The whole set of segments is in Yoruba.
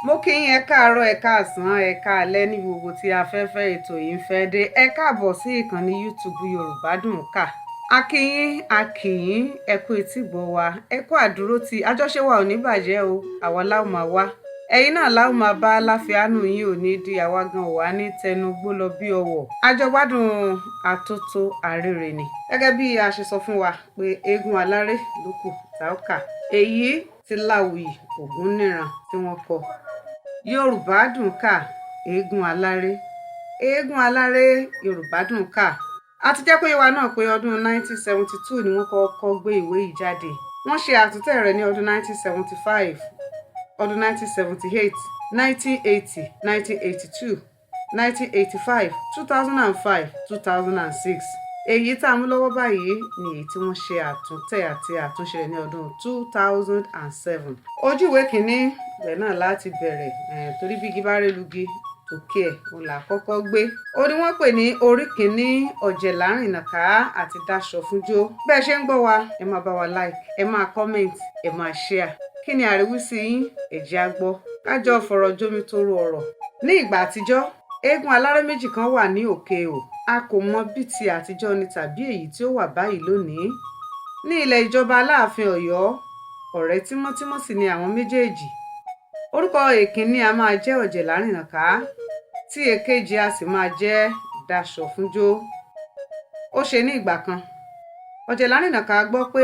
Mo kí yín ẹ káàárọ̀ ẹ káàsán ẹ káalẹ́ ní gbogbo tí afẹ́fẹ́ ètò yìí ń fẹ́ dé. Ẹ káàbọ̀ sí ìkànnì YouTube Yorùbá Dùn Ká. A kí yín ẹ kú etígbọ̀ wa, ẹ kú àdúró tí àjọṣe wa ò ní bàjẹ́ o, àwa la ó máa wá. Ẹ̀yin náà la ó máa bá láfiánù yín ò ní di àwa gan ò wá ní tẹnugbó lọ bí ọwọ̀. Àjọgbádùn àtótó àrèrè ni. Gẹ́gẹ́ bí a ṣe sọ fún wa pé eégún aláré ló kù tá ó kà. Èyí tí Láwùyí Ògúnníran tí wọ́n kọ. Yorùbá Dùn Ká, eégún aláré. Eégún aláré Yorùbá Dùn Ká. A ti jẹ́ kó yé wa náà pé ọdún 1972 ni wọ́n kọ́kọ́ gbé ìwé yìí jáde. Wọ́n ṣe àtúntẹ̀ rẹ̀ ní ọdún 1975, ọdún 1978, 1980, 1982, 1985, 2005, 2006. Èyí tá a mú lọ́wọ́ báyìí ni èyí tí wọ́n ṣe àtúntẹ̀ àti àtúnṣe rẹ̀ ní ọdún 2007. Ojú ìwé kìíní rẹ̀ náà láti bẹ̀rẹ̀ torí bí igi bá rélugi òkè ẹ̀ òun là kọ́kọ́ gbé. Ó ní wọ́n pè ní orí kìíní Ọ̀jẹ̀lárìnàká àti Dáṣọfúnjó. Bẹ́ẹ̀ ṣe ń gbọ́ wa, ẹ máa bá wa like, ẹ máa comment, ẹ máa share. Kí ni àríwísí yín? Ẹ jẹ́ á gbọ́. Kájọ fọ̀rọ̀ jómi toro ọ̀rọ̀. Ní ìgbà àtijọ́, eégún aláré méjì kan wà ní òkè ò. A kò mọ bí ti àtijọ́ ni tàbí èyí tí ó wà báyìí lónìí. Ní ilẹ̀ ìjọba Aláàfin Ọ̀yọ́, ọ̀rẹ́ tímọ́tímọ́ sì ni àwọn méjèèjì. Orúkọ èkínní a máa jẹ́ Ọ̀jẹ̀lárìnàká, tí èkejì a sì máa jẹ́ Dáṣọfúnjó. Ó ṣe ní ìgbà kan, Ọ̀jẹ̀lárìnàká gbọ́ pé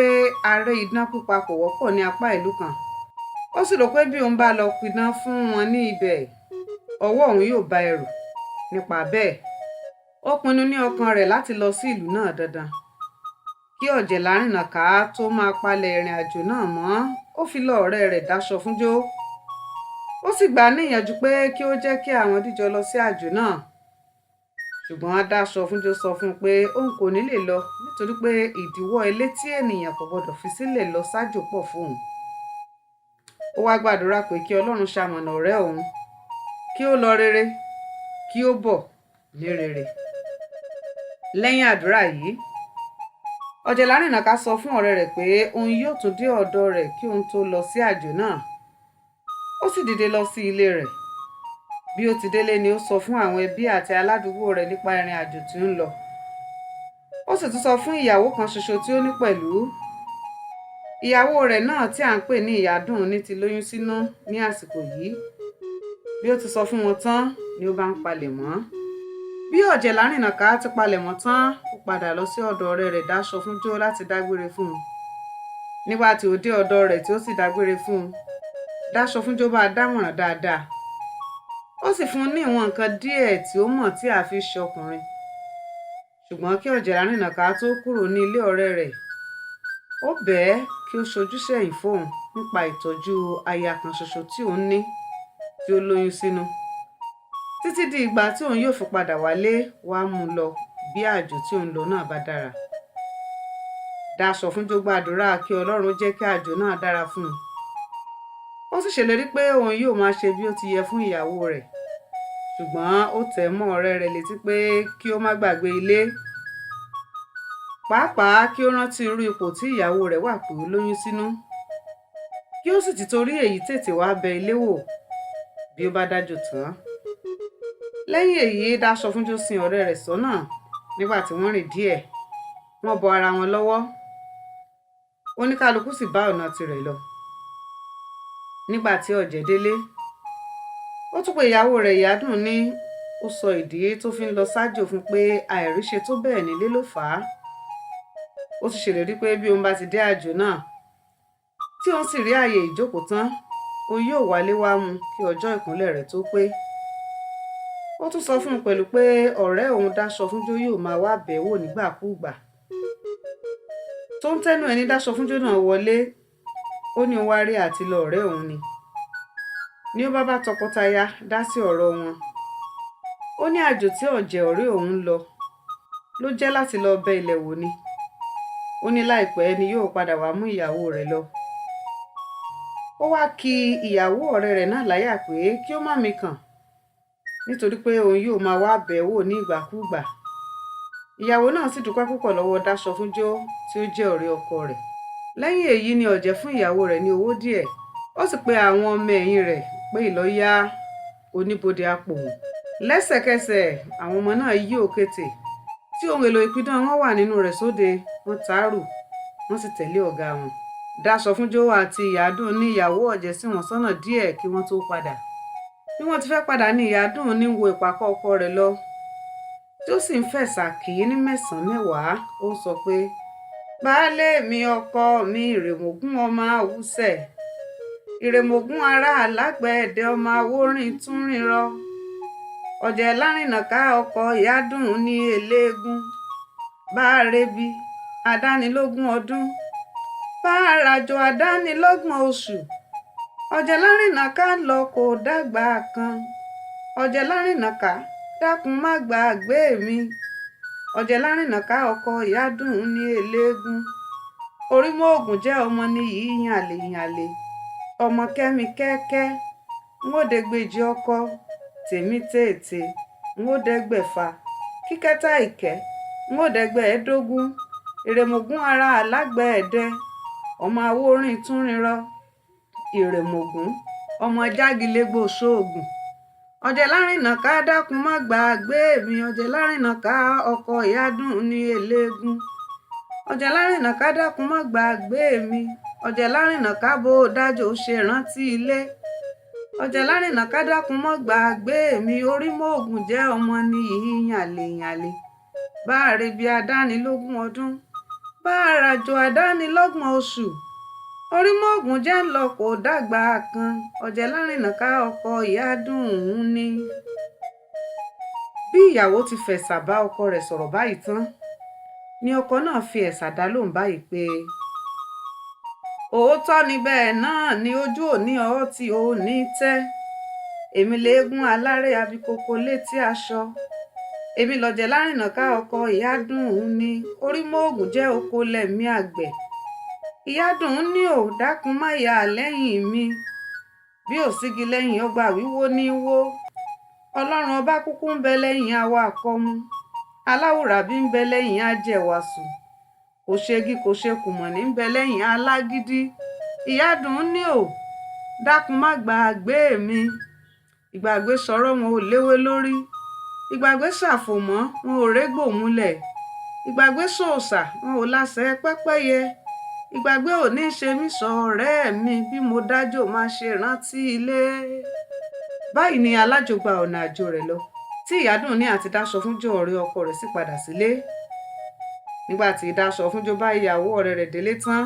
aré idán pípa kò wọ́pọ̀ ní apá ìlú kan. Ó sì rò pé bí òun bá lọ pidán fún wọn ní ibẹ̀, ọwọ́ òun yóò bá ẹrù. Nípa bẹ́ẹ̀, ó pinnu ní ọkàn rẹ̀ láti lọ sí ìlú náà dandan. Kí Ọ̀jẹ̀lárìnàká tó máa palẹ̀ ìrìn àjò náà mọ́, ó fi lọ ọ̀rẹ́ rẹ̀ Dáṣọfúnjó. Ó sì gbà á níyànjú pé kí ó jẹ́ kí àwọn díjọ lọ sí àjò náà. Ṣùgbọ́n Dáṣọfúnjó sọ fún un pé òun kò ní lè lọ nítorí pé ìdíwọ́ elétí ènìyàn kò gbọdọ̀ fi sílẹ̀ lọ sájò pọ̀ fún òun. Ó wá gbàdúrà pé kí Ọlọ́run ṣamọ̀nà ọ̀rẹ́ òun, kí ó lọ rere, kí ó bọ̀ ní rere. Lẹ́yìn àdúrà yìí, Ọ̀jẹ̀lárìnàká sọ fún ọ̀rẹ́ rẹ̀ pé òun yóò tún dé ọ̀dọ̀ rẹ̀ kí òun tó lọ sí àjò náà. Ó sì dìde lọ sí ilé rẹ̀. Bí ó ti délé ni ó sọ fún àwọn ẹbí àti aládùúgbò rẹ̀ nípa ìrìn àjò tí ó ń lọ. Ó sì tún sọ fún ìyàwó kan ṣoṣo tí ó ní pẹ̀lú. Ìyàwó rẹ̀ náà tí à ń pè ní Ìyádùnní ti lóyún sínú ní àsìkò yìí. Bí ó ti sọ fún wọn tán ni ó bá ń palẹ̀mọ́. Bí Ọ̀jẹ̀lárìnàká ti palẹ̀mọ́ tán, ó padà lọ sí ọ̀dọ̀ ọ̀rẹ́ rẹ̀ Dáṣọfúnjó láti dágbére fún un. Nígbà tí ó dé ọ̀dọ̀ rẹ̀ tí ó sì dágbére fún un, Dáṣọfúnjó bá a dámọ̀ràn dáadáa. Ó sì fún un ní ìwọ̀n nǹkan díẹ̀ tí ó mọ̀ tí a fi ṣe ọkùnrin. Ṣùgbọ́n kí Ọ̀jẹ̀lárìnàká tó kúrò ní ilé ọ̀rẹ́ rẹ̀, ó bẹ̀ ẹ́ kí ó ṣojúṣẹ̀yìn fóun nípa ìtọ́jú aya kan ṣoṣo tí òun ní tí ó lóyún sínú. Títí di ìgbà tí òun yóò fi padà wálé wá mú un lọ bí àjò tí òun lọ náà bá dára. Dáṣọfúnjó gbàdúrà kí Ọlọ́run jẹ́ kí àjò náà dára fún un. Ó sì ṣèlérí pé òun yóò máa ṣe bí ó ti yẹ fún ìyàwó rẹ̀. Ṣùgbọ́n ó tẹ̀ mọ́ ọ̀rẹ́ rẹ̀ létí pé kí ó má gbàgbé ilé. Pàápàá kí ó rántí irú ipò tí ìyàwó rẹ̀ wà pé ó lóyún sínú. Kí ó sì ti torí èyí tètè wá bẹ ilé wò bí ó bá dájò tán. Lẹ́yìn èyí, Dáṣọfúnjó sin ọ̀rẹ́ rẹ̀ sọ́nà. Nígbà tí wọ́n rìn díẹ̀, wọ́n bọ ara wọn lọ́wọ́. Oníkálukú sì bá ọ̀nà tirẹ̀ lọ. Nígbà tí Ọ̀jẹ̀ délé, ó tún pe ìyàwó rẹ̀ Ìyádùnní. Ó sọ ìdí tó fi ń lọ sájò fún pé àìríṣe tó bẹ́ẹ̀ nílé ló fà á. Ó sì ṣèlérí pé bí òun bá ti dé àjò náà, tí òun sì rí ààyè ìjókòó tán, òun yóò wálé wá mú kí ọjọ́ ìkúnlẹ̀ rẹ̀ tó pé. Ó tún sọ fún un pẹ̀lú pé ọ̀rẹ́ òun Dáṣọfúnjó yóò máa wá bẹ̀ wò nígbàkúùgbà. Tó ń tẹ́nu ẹni Dáṣọfúnjó náà wọlé, ó ní òun wá rí àti lọ ọ̀rẹ́ òun ni. Ní ó bá bá tọkọtaya dá sí ọ̀rọ̀ wọn. Ó ní àjò tí Ọ̀jẹ̀ ọ̀rẹ́ òun lọ ló jẹ́ láti lọ bẹ ilẹ̀ wò ni. Ó ní láìpẹ́ ni yóò padà wá mú ìyàwó rẹ̀ lọ. Ó wá kí ìyàwó ọ̀rẹ́ rẹ̀ náà láyà pé kí ó má mikàn nítorí pé òun yóò máa wá bẹ̀ wò ní ìgbàkúùgbà. Ìyàwó náà sì dúpẹ́ púpọ̀ lọ́wọ́ Dáṣọfúnjó tí ó jẹ́ ọ̀rẹ́ ọkọ rẹ̀. Lẹ́yìn èyí ni Ọ̀jẹ̀ fún ìyàwó rẹ̀ ní owó díẹ̀. Ó sì pe àwọn ọmọ ẹ̀yìn rẹ̀ pé ìlọ́yà oníbodè apòmù. Lẹ́sẹ̀kẹsẹ̀ àwọn ọmọ náà yí òkété tí ohun èlò ìpidán wọn wà nínú rẹ̀ sóde, wọ́n tààrù wọ́n sì tẹ̀lé ọ̀gá wọn. Dáṣọfúnjó àti Ìyádùn ní ìyàwó ọ̀jẹ̀ sí wọn sọ́nà díẹ̀ kí wọ́n tó padà. Bí wọ́n ti fẹ́ padà ní Ìyádùn ní wo ìpàkọ́ ọkọ rẹ̀ lọ tí ó sì ń fẹ̀sà kì í ní mẹ́sàn-án mẹ́wàá. Ó sọ pé baálé mi ọkọ mi ìrèmọ̀gún ọmọ àwùsẹ̀, ìrèmọ̀gún ará alágbẹ̀ẹ́dẹ ọmọ awórin tún rìnrọ, ọ̀jẹ̀ lárìnàká ọkọ Ìyádùn ní eléégún, bá a rebi àdánilógún ọdún, bá a ràjò àdánilọ́gbọ̀n oṣù, ọ̀jẹ̀ lárìnàká lọ kò dàgbà kan, ọ̀jẹ̀ lárìnàká dákun má gbàgbé mi, ọ̀jẹ̀ lárìnàká ọkọ Ìyádùn ní eléégún, Orímọ̀ògùn jẹ́ ọmọ níyì yànlè ọmọ kẹ́mi kẹ́kẹ́, n ó dẹgbèjì ọkọ tèmi tèètè, n ó dẹgbẹ̀fà kíkẹ́tà ìkẹ́, n ó dẹgbẹ̀ẹ́dógún, ìrèmọ̀gún ara alágbẹ̀ẹ́dẹ ọmọ awórin tún rìnrọ, ìrèmọ̀gún ọmọ jágilégbò ṣóògùn, ọ̀jẹ̀ lárìnàká dákun má gbàgbé mi, ọ̀jẹ̀ lárìnàká ọkọ Ìyádùn ní eléégún, ọ̀jẹ̀ lárìnàká dákun má gbàgbé mi, ọ̀jẹ̀ lárìnàká bó dájò ṣe rántí ilé, ọ̀jẹ̀ lárìnàká dákun má gbàgbé mi, Orímọ̀ògùn jẹ́ ọmọ níyì yànlè bá a rebi àdánilógún ọdún, bá a ràjò àdánilọ́gbọ̀n oṣù, Orímọ̀ògùn jẹ́ ń lọ kò dàgbà kan, ọ̀jẹ̀ lárìnàká ọkọ Ìyádùn ní. Bí ìyàwó ti fẹ̀sà bá ọkọ rẹ̀ sọ̀rọ̀ báyìí tán ni ọkọ náà fi ẹ̀sà dá lóhùn báyìí pé òótọ́ ni bẹ́ẹ̀ náà ni ojú òní ọ̀ọ́ tí ò ní tẹ́, èmi léegun aláré abikoko létí aṣọ, èmi lọ̀jẹ̀ lárìnàká ọkọ Ìyádùn ní, Orímọ̀ògùn jẹ́ oko lẹ̀mí àgbẹ̀, Ìyádùn ní ò dákun má yà lẹ́yìn mi, bí ò sígi lẹ́yìn ọgbà wíwó ní wó, Ọlọ́run ọba kúkú ń bẹ lẹ́yìn àwa àkọmu, aláwùrábí ń bẹ lẹ́yìn ajẹ̀wàsù, kò ṣegi kò ṣe kùmọ̀ ní ń bẹ lẹ́yìn alágídí, Ìyádùn ní ò dákun má gbàgbé mi, ìgbàgbé sọ̀rọ̀ wọn ò léwé lórí, ìgbàgbé ṣàfòmọ́ wọn ò régbò múlẹ̀, ìgbàgbé sòòṣà wọn ò láṣẹ pẹ́pẹ́yẹ, ìgbàgbé ò ní ṣe mí sọ ọ̀rẹ́ mi bí mo dájò máa ṣe rántí ilé. Báyìí ni alájò gba ọ̀nà àjò rẹ̀ lọ tí Ìyádùn ní àti Dáṣọfúnjó ọ̀rẹ́ ọkọ rẹ̀ sì padà sílé. Nígbà tí Dáṣọfúnjó bá ìyàwó ọ̀rẹ́ rẹ̀ délé tán,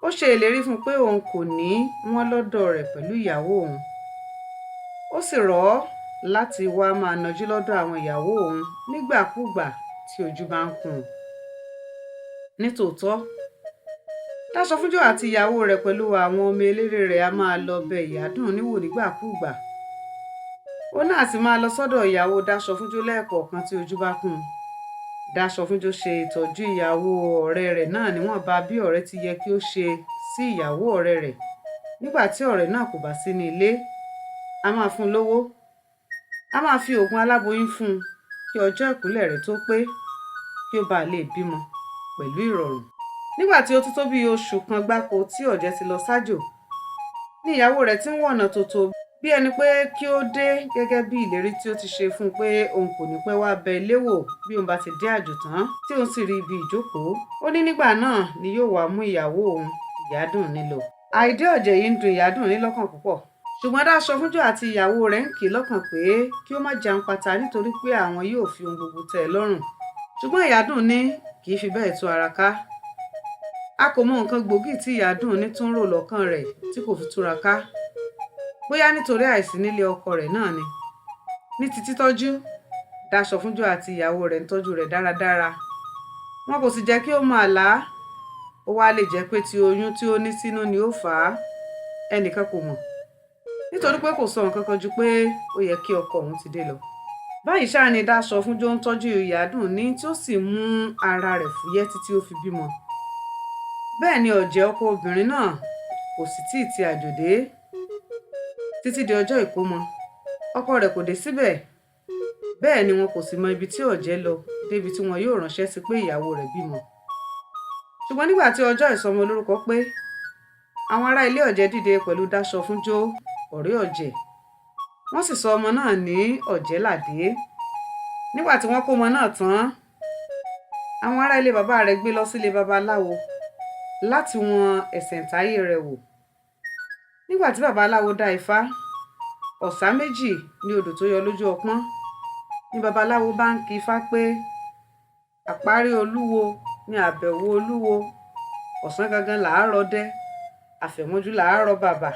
ó ṣe ìlérí fún un pé òun kò ní wọ́n lọ́dọ̀ rẹ̀ pẹ̀lú ìyàwó òun. Ó sì rọ̀ ọ́ láti wá máa nájú lọ́dọ̀ àwọn ìyàwó òun nígbàkúùgbà tí ojú bá ń kùn. Nítòótọ́, Dáṣọfúnjó àti ìyàwó rẹ̀ pẹ̀lú àwọn ọmọ eléré rẹ̀ a máa lọ bẹ Ìyádùn níwò nígbàkúùgbà. Ó náà sì máa lọ sọ́dọ̀ ìyàwó Dáṣọfúnjó lẹ́ẹ̀kọ̀ọ̀kan tí ojú bá kùn. Dáṣọfúnjó ṣe ìtọ́jú ìyàwó ọ̀rẹ́ rẹ̀ náà níwọ̀nba bí ọ̀rẹ́ ti yẹ kí ó ṣe sí ìyàwó ọ̀rẹ́ rẹ̀. Nígbà tí ọ̀rẹ́ náà kò bá sí ní ilé, a máa fún un lówó, a máa fi oògùn aláboyún fún un kí ọjọ́ ìkúnlẹ̀ rẹ̀ tó pé kí ó bàa lè bímọ pẹ̀lú ìrọ̀rùn. Nígbà tí ó ti tó bí oṣù kan gbáko tí ọ̀jẹ̀ ti lọ sájò, ní ìyàwó rẹ̀ ti ń wọ̀nà tòótọ́ bí ẹni pé kí ó dé gẹ́gẹ́ bí ìlérí tí ó ti ṣe fún un pé òun kò ní pẹ́ wá bẹ ilé wò bí òun bá ti dé àjò tán tí òun sì rí ibi ìjókòó. Ó ní nígbà náà ni yóò wá mú ìyàwó òun Ìyádùn nílò. Àìdé ọ̀jẹ̀ yìí ń dùn Ìyádùn ní lọ́kàn púpọ̀, ṣùgbọ́n Dáṣọfúnjó àti ìyàwó rẹ̀ ń kì í lọ́kàn pé kí ó má jẹun pata nítorí pé àwọn yóò fi ohun gbogbo tẹ́ ẹ lọ́rùn. Ṣùgbọ́n Ìyádùn ní kì í fi bẹ́ẹ̀ tú ara ká. A kò mọ nǹkan gbòógì tí Ìyádùn ní tún rò lọ́kàn rẹ̀ tí kò fi túra ká. Bóyá nítorí àìsí nílé ọkọ rẹ̀ náà ni. Ní ti títọ́jú, Dáṣọfúnjó àti ìyàwó rẹ̀ ń tọ́jú rẹ̀ dáradára. Wọn kò sì jẹ́ kí ó mọ àlá. Ó wá lè jẹ́ pé ti oyún tí ó ní sínú ni ó fà á. Ẹnìkan kò mọ̀. Nítorí pé kò sọ nǹkan kan ju pé ó yẹ kí ọkọ òun ti dé lọ. Báyìí ṣáà ni Dáṣọfúnjó ń tọ́jú Ìyádùn ní tí ó sì mú ara rẹ̀ fúyẹ́ títí ó fi bímọ. Bẹ́ẹ̀ ni ọ̀jẹ̀ ọkọ obìnrin náà kò sì tíì ti àjò dé. Títí di ọjọ́ ìkómọ, ọkọ rẹ̀ kò dé síbẹ̀. Bẹ́ẹ̀ ni wọn kò sì mọ ibi tí ọ̀jẹ̀ lọ débi tí wọn yóò ránṣẹ́ sí pé ìyàwó rẹ̀ bímọ. Ṣùgbọ́n nígbà tí ọjọ́ ìsọmọ olórúkọ pé, àwọn ará ilé ọ̀jẹ̀ dìde pẹ̀lú Dáṣọfúnjó ọ̀rẹ́ ọ̀jẹ̀. Wọ́n sì sọ ọmọ náà ní Ọ̀jẹ́ládé. Nígbà tí wọ́n kó ọmọ náà tán, àwọn ará ilé bàbá rẹ̀ gbé lọ sílé babaláwo láti wọn ẹ̀sẹ̀ǹtáyé rẹ̀ wò. Nígbà tí babaláwo dá ifá, ọ̀sá méjì ní odò tó yọ lójú ọpọ́n, ni babaláwo bá ń kí ifá pé àparí olúwo ni àbẹ̀wò olúwo, ọ̀sán gangan làárọ̀ dẹ́, àfẹ̀mọ́jú làárọ̀ bàbà,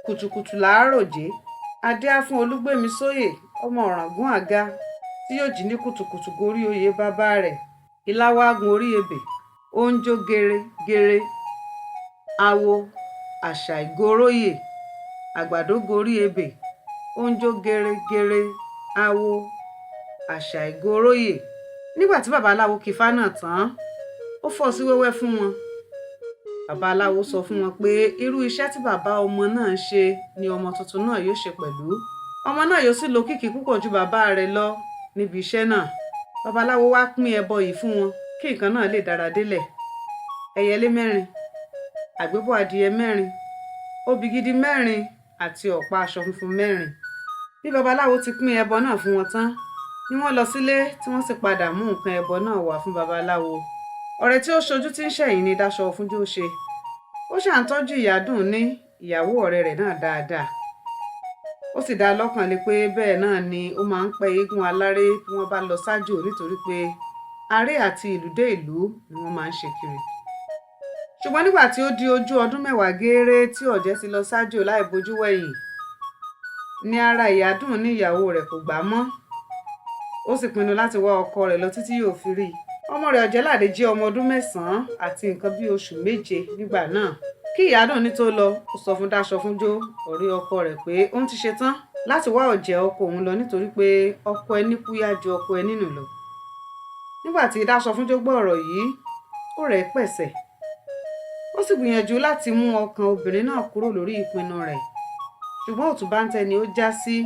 kùtùkùtù làárọ̀ jẹ́. Adé á fún Olúgbémisóyè ọmọ Ọ̀ràngún Àga tí yóò jí ní kùtùkùtù gorí oyè bàbá rẹ̀. Ilá wá gun orí ebè, ó ń jó gere awo àṣà ìgoróyè. Àgbàdo gorí ebè, ó ń jó gere awo àṣà ìgoróyè. Nígbà tí babaláwo kí ifá náà tán, ó fọ́ sí wẹ́wẹ́ fún wọn. Babaláwo sọ fún wọn pé irú iṣẹ́ tí bàbá ọmọ náà ń ṣe ni ọmọ tuntun náà yóò ṣe pẹ̀lú. Ọmọ náà yóò sì lókìkí púpọ̀ ju bàbá rẹ̀ lọ níbi iṣẹ́ náà. Babaláwo wá pín ẹbọ yìí fún wọn kí nǹkan náà lè dára délẹ̀. Ẹyẹlé 4, àgbébọ̀ adìẹ 4, obì gidi 4 àti ọ̀pá aṣọ funfun 4. Bí babaláwo ti pín ẹbọ náà fún wọn tán, ni wọ́n lọ sílé tí wọ́n sì padà mú nǹkan ẹbọ náà wá fún babaláwo. Ọ̀rẹ́ tí ó ṣojú tí ń ṣẹ̀yìn ni Dáṣọfúnjó ṣe. Ó ṣà ń tọ́jú Ìyádùn ní ìyàwó ọ̀rẹ́ rẹ̀ náà dáadáa. Ó sì dá lọ́kàn lé pé bẹ́ẹ̀ náà ni ó máa ń pẹ́ eégún aláré bí wọ́n bá lọ sájò, nítorí pé aré àti ìlú dé ìlú ni wọ́n máa ń ṣe kiri. Ṣùgbọ́n nígbà tí ó di ojú ọdún 10 gééré tí Ọ̀jẹ́ ti lọ sájò láì bojú wẹ̀yìn, ni ara Ìyádùn ní ìyàwó rẹ̀ kò gbà mọ́. Ó sì pinnu láti wá ọkọ rẹ̀ lọ títí yóò fi rí i. Ọmọ rẹ̀ Ọ̀jẹ́ládé jẹ́ ọmọ ọdún 9 àti nǹkan bí oṣù 7 nígbà náà. Kí Ìyádùn ní tó lọ, ó sọ fún Dáṣọfúnjó ọ̀rẹ́ ọkọ rẹ̀ pé òun ti ṣe tán láti wá Ọ̀jẹ́ ọkọ òun lọ, nítorí pé ọkọ ẹni kúyà ju ọkọ ẹni nù lọ. Nígbà tí Dáṣọfúnjó gbọ́ ọ̀rọ̀ yìí, ó rẹ̀ pẹ̀sẹ̀. Ó sì gbìyànjú láti mú ọkàn obìnrin náà kúrò lórí ìpinnu rẹ̀, ṣùgbọ́n òtúbáńtẹ́ ni ó já sí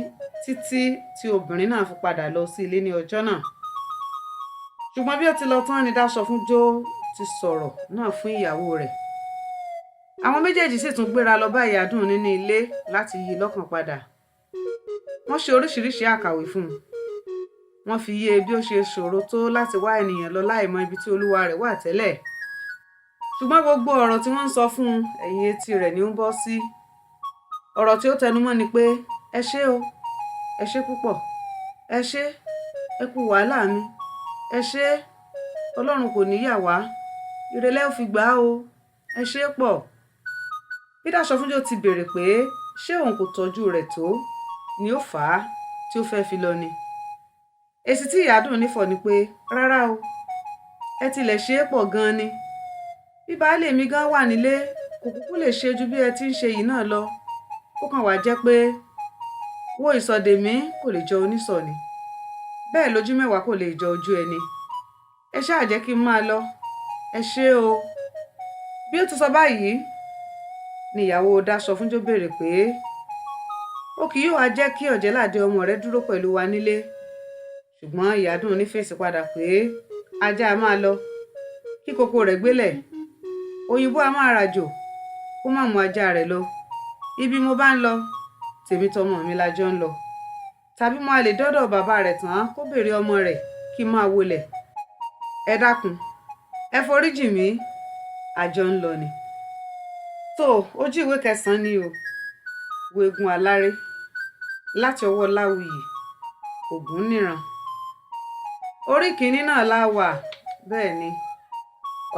títí tí obìnrin náà fi padà lọ sí ilé ní ọjọ́ náà. Ṣùgbọ́n bí ó ti lọ tán ni Dáṣọfúnjó ti sọ̀rọ̀ náà fún ìyàwó rẹ̀. Àwọn méjèèjì sì tún gbéra lọ bá Ìyádùn nínú ilé láti yí lọ́kàn padà. Wọ́n ṣe oríṣiríṣi àkàwé fún un. Wọ́n fi yé bí ó ṣe ṣòro tó láti wá ènìyàn lọ láì mọ ibi tí olúwa rẹ̀ wà tẹ́lẹ̀. Ṣùgbọ́n gbogbo ọ̀rọ̀ tí wọ́n ń sọ fún un, ẹ̀yìn etí rẹ̀ ni ó ń bọ́ sí. Ọ̀rọ̀ tí ó tẹnumọ́ ni pé ẹ ṣé o, ẹ ṣé púpọ̀, ẹ ṣé, ẹ kú wàhálà mi, ẹ ṣé, Ọlọ́run kò ní yà wá, ìrẹ̀lẹ̀ ó fi gbà á o, ẹ ṣé pọ̀. Bí Dáṣọfúnjó ti béèrè pé ṣé òun kò tọ́jú rẹ̀ tó ni ó fà á tí ó fẹ́ fi lọ ni. Èsì tí Ìyádùn nífọ̀ ni pé rárá o, ẹ tilẹ̀ ṣe é pọ̀ gan-an ni. Bí baálé mi gan wà nílé, kò kúkú lè ṣe ju bí ẹ ti ń ṣe yìí náà lọ. Ó kàn wá jẹ́ pé wo ìsọdèmí kò lè jọ onísọ̀ ni, bẹ́ẹ̀ lójú mẹ́wàá kò lè jọ ojú ẹni. Ẹ ṣáà jẹ́ kí n máa lọ, ẹ ṣé o. Bí ó ti sọ báyìí ni ìyàwó Dáṣọfúnjó béèrè pé ó kì yóò wá jẹ́ kí Ọ̀jẹ́ládé ọmọ rẹ̀ dúró pẹ̀lú wa nílé. Ṣùgbọ́n Ìyádùn ní fèsì padà pé ajá a máa lọ kí kókó rẹ̀ gbélẹ̀, òyìnbó a máa ràjò kó má mú ajá rẹ̀ lọ. Ibi mo bá ń lọ, tèmi tọmọ mi la jọ ń lọ. Tàbí mo lè dọ́dọ̀ bàbá rẹ̀ tán kó béèrè ọmọ rẹ̀ kí n máa wọlẹ̀. Ẹ dákun, ẹ foríjì mí, àjọ ń lọ ni. tó ojú ìwé 9 ni o, wo Eégún Aláré láti ọwọ́ Láwuyì Ògúnníran. Orí kìíní náà la wà, bẹ́ẹ̀ ni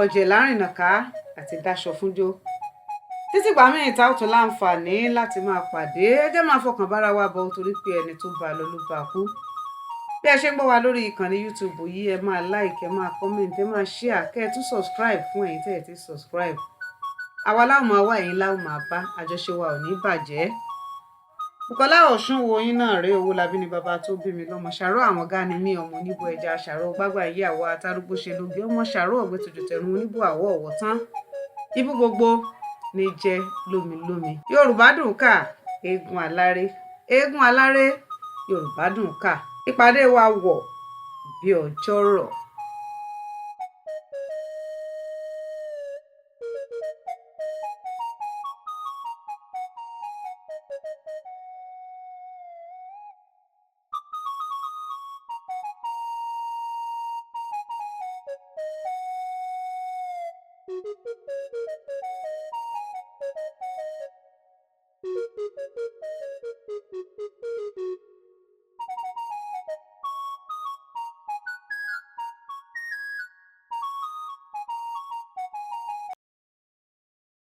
Ọ̀jẹ̀lárìnàká àti Dáṣọfúnjó. Títí gbà mí ìta ó tún láǹfààní láti máa pàdé, ẹ jẹ́ máa fọkàn bára wa bọ̀ torí pé ẹni tó bá lọ ló bá kú. Bí ẹ ṣe ń gbọ́ wa lórí ìkànnì YouTube yìí, ẹ máa like, ẹ máa comment, ẹ máa share, kẹ́ ẹ tún subscribe fún ẹ̀yin tẹ́ ẹ ti subscribe. Àwa láwọn máa wá, ẹ̀yin láwọn máa bá, àjọṣe wa ò ní bàjẹ́. Bùkọ́lá Ọ̀ṣunwò yín náà rèé, Owólabí ni bàbá tó bí mi lọ́mọ. Ṣàró àwọn ọ̀gá ni mí, ọmọ oníbò ẹja, ṣàró gbágbà yí àwọ̀ atárúgbó ṣe lóge, ọmọ ṣàró ọ̀gbẹ́ tòjò tẹ̀rùn oníbò àwọ̀ ọ̀wọ̀ tán. Ibú gbogbo ní jẹ́ lómi. Yorùbá dùn ká, Eégún Aláré. Eégún Aláré, Yorùbá dùn ká. Ìpàdé wa wọ̀ bí ọjọ́ rọ̀.